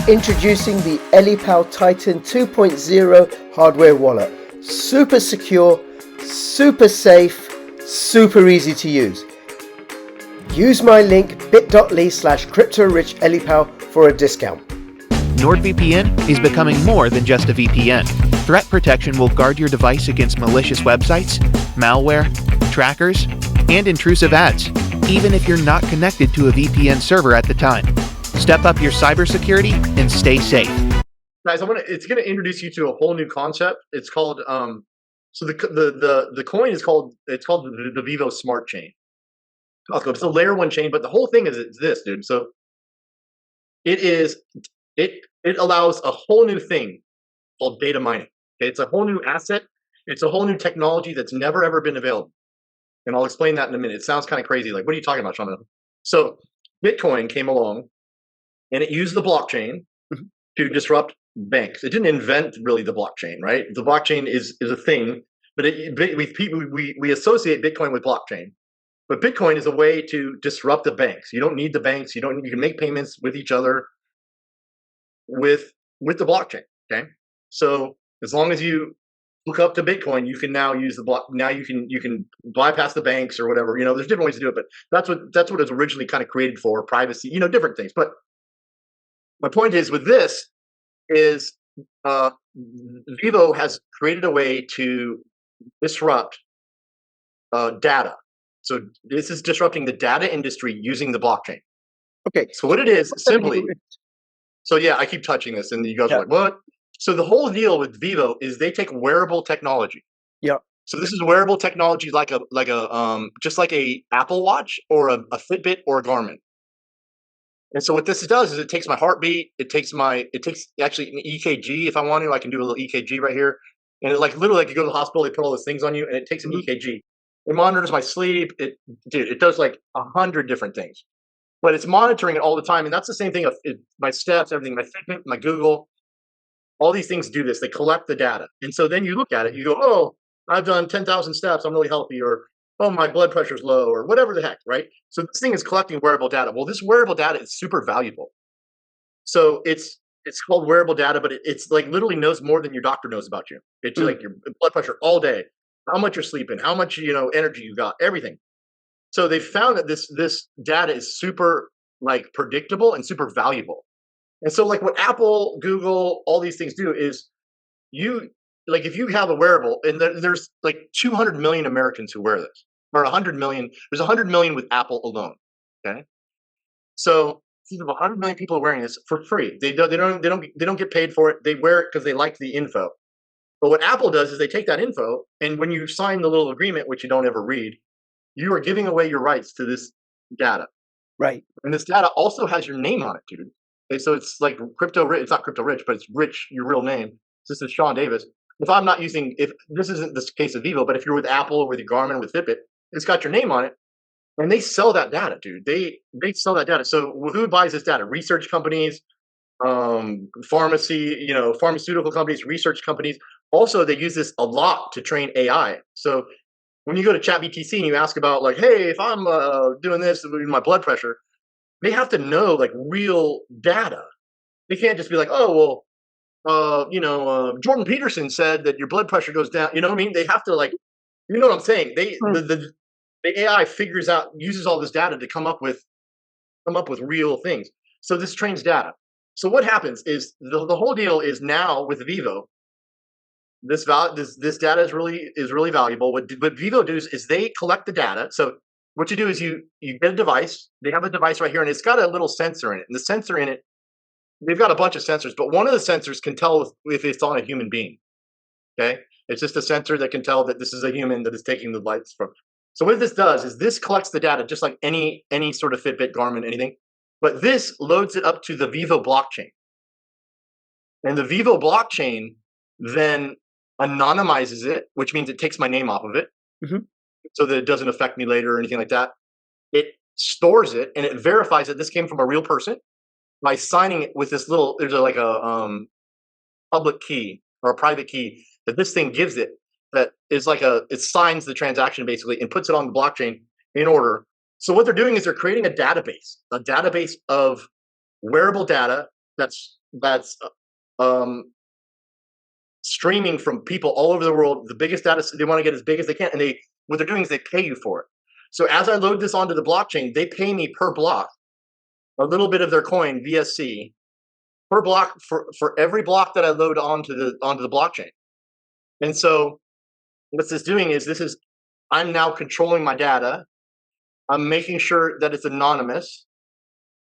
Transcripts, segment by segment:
Introducing the EliPal Titan 2.0 hardware wallet. Super secure, super safe, super easy to use. Use my link bit.ly/CryptoRichEliPal for a discount. NordVPN is becoming more than just a VPN. Threat protection will guard your device against malicious websites, malware, trackers, and intrusive ads, even if you're not connected to a VPN server at the time. Step up your cybersecurity and stay safe. Guys, it's gonna introduce you to a whole new concept. It's called so the coin is called the Vyvo Smart Chain. It's a layer 1 chain, but the whole thing is it's this, dude. So it allows a whole new thing called data mining. Okay, it's a whole new asset. It's a whole new technology that's never ever been available. And I'll explain that in a minute. It sounds kind of crazy. Like, what are you talking about, Sean? So Bitcoin came along and it used the blockchain to disrupt banks. It didn't invent really the blockchain, right? The blockchain is a thing, but we associate Bitcoin with blockchain. But Bitcoin is a way to disrupt the banks. You don't need the banks. You can make payments with each other with the blockchain. Okay, so as long as you hook up to Bitcoin, you can now use the block. Now you can bypass the banks or whatever. You know, there's different ways to do it, but that's what it was originally kind of created for, privacy. You know, different things. But my point is with this is Vyvo has created a way to disrupt data. So this is disrupting the data industry using the blockchain. Okay. So what it is simply. So yeah, I keep touching this, and you guys are like, "What?" So the whole deal with Vyvo is they take wearable technology. Yeah. So this is wearable technology, like a just like a Apple Watch or a Fitbit or a Garmin. And so what this does is it takes my heartbeat. It takes actually an EKG if I want to. I can do a little EKG right here, and it like literally like you go to the hospital, they put all those things on you, and it takes an EKG. It monitors my sleep. It does like 100 different things, but it's monitoring it all the time. And that's the same thing of my steps, everything, my Fitbit, my Google, all these things do this. They collect the data. And so then you look at it, you go, oh, I've done 10,000 steps. I'm really healthy. Or, oh, my blood pressure's low, or whatever the heck, right? So this thing is collecting wearable data. Well, this wearable data is super valuable. So it's called wearable data, but it's like literally knows more than your doctor knows about you. It's like your blood pressure all day, how much you're sleeping, how much energy you got, everything. So they found that this data is super like predictable and super valuable. And so like what Apple, Google, all these things do is if you have a wearable, and there's like 200 million Americans who wear this, or 100 million. There's 100 million with Apple alone. Okay, so think of 100 million people wearing this for free. They don't get paid for it. They wear it because they like the info. But what Apple does is they take that info, and when you sign the little agreement, which you don't ever read, you are giving away your rights to this data. Right. And this data also has your name on it, dude. Okay, so it's like crypto rich. It's not crypto rich, but it's rich, your real name. This is Sean Davis. If this isn't the case of Vyvo, but if you're with Apple or with your Garmin, with Fitbit, it's got your name on it. And they sell that data, dude. They sell that data. So who buys this data? Research companies, pharmaceutical companies, research companies. Also, they use this a lot to train AI. So when you go to ChatGPT and you ask about like, hey, if I'm doing this with my blood pressure, they have to know like real data. They can't just be like, oh, well, Jordan Peterson said that your blood pressure goes down. You know what I mean? They have to like, you know what I'm saying? The AI uses all this data to come up with real things. So this trains data. So what happens is the whole deal is now with Vyvo, this data is really valuable. What Vyvo does is they collect the data. So what you do is you get a device. They have a device right here, and it's got a little sensor in it. And the sensor in it, they've got a bunch of sensors, but one of the sensors can tell if it's on a human being. Okay, it's just a sensor that can tell that this is a human that is taking the lights from. So what this does is this collects the data just like any sort of Fitbit, Garmin, anything, but this loads it up to the Vyvo blockchain, and the Vyvo blockchain then anonymizes it, which means it takes my name off of it, so that it doesn't affect me later or anything like that. It stores it and it verifies that this came from a real person by signing it with this little. There's a public key or a private key that this thing gives it. That is it signs the transaction basically and puts it on the blockchain in order. So what they're doing is they're creating a database of wearable data that's that's um, streaming from people all over the world. The biggest data they want to get as big as they can, and what they're doing is they pay you for it. So as I load this onto the blockchain, they pay me per block a little bit of their coin VSC per block for every block that I load onto the blockchain. And so what this is doing is I'm now controlling my data. I'm making sure that it's anonymous,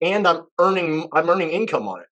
and I'm earning income on it.